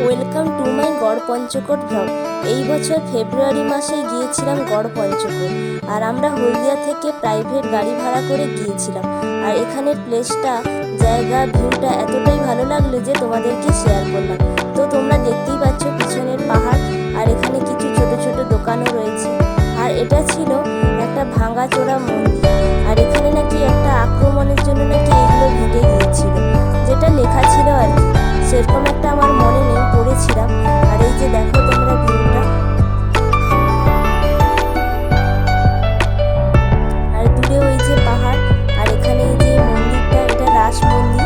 Welcome to my Garpanchkot blog. এই বছর ফেব্রুয়ারি মাসে গিয়েছিলাম গড়পঞ্চকোট, আর আমরা হলদিয়া থেকে প্রাইভেট গাড়ি ভাড়া করে গিয়েছিলাম। আর এখানের প্লেসটা, জায়গা, ভিউটা এতটাই ভালো লাগলো যে তোমাদেরকে শেয়ার করলাম। তো তোমরা দেখতেই পাচ্ছ পিছনের পাহাড়, আর এখানে কিছু ছোট ছোট দোকানও রয়েছে। আর এটা ছিল একটা ভাঙাচোরা মন্দির, আর এখানে নাকি একটা আক্রমণের জন্য নাকি এগুলো ভেঙে গিয়েছিল, যেটা লেখা ছিল আর কি। সেরকম একটা আমার মনে নেই, পড়েছিলাম। আর এই যে দেখো তোমরা ভিউটা, আর দূরে ওই যে পাহাড়, আর এখানে এই যে মন্দিরটা, এটা রাস মন্দির।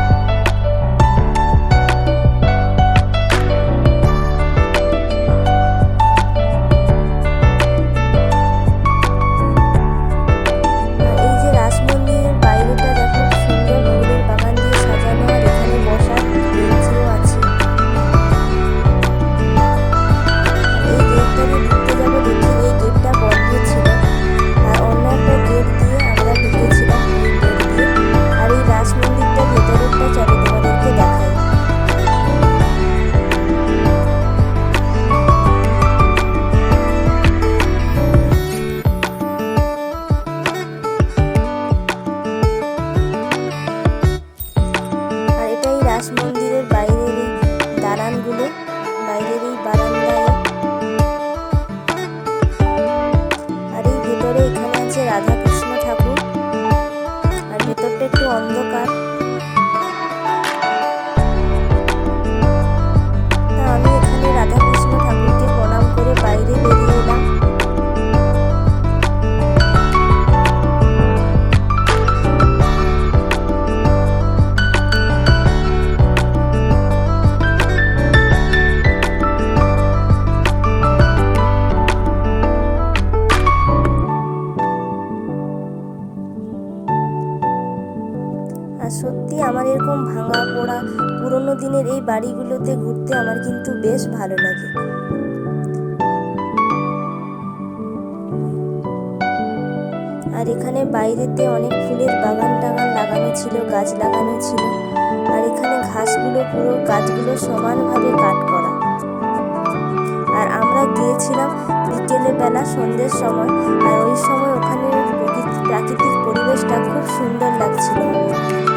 মন্দিরের বাইরের এই দালানগুলো, বাইরের এই বারান্দায়, আর এই ভেতরে এখানে আছে রাধাকৃষ্ণ ঠাকুর। আর ভেতরটা একটু অন্ধকার। আমি এখানে রাধাকৃষ্ণ ঠাকুরকে প্রণাম করে বাইরে বেরিয়ে এলাম। আর সত্যি আমার এরকম ভাঙা পোড়া পুরোনো দিনের এই বাড়িগুলোতে ঘুরতে আমার কিন্তু বেশ ভালো লাগে। আর এখানে বাইরেতে অনেক ফুলের বাগান টাগান লাগানো ছিল, গাছ লাগানো ছিল। আর এখানে ঘাসগুলো, পুরো গাছগুলো সমানভাবে কাট করা। আর আমরা গিয়েছিলাম বিকেলে বেলা, সন্ধ্যের সময়। আর ওই সময় ওখানে প্রাকৃতিক পরিবেশটা খুব সুন্দর লাগছিল।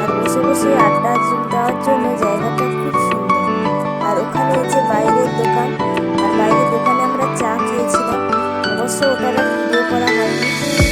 আর বসে বসে আড্ডা দেওয়ার জন্য জায়গাটা খুব সুন্দর। আর ওখানে এই যে বাইরের দোকান, আর বাইরের দোকানে আমরা চা খেয়েছিলাম। অবশ্য ওটার ভিডিও করা হয়নি।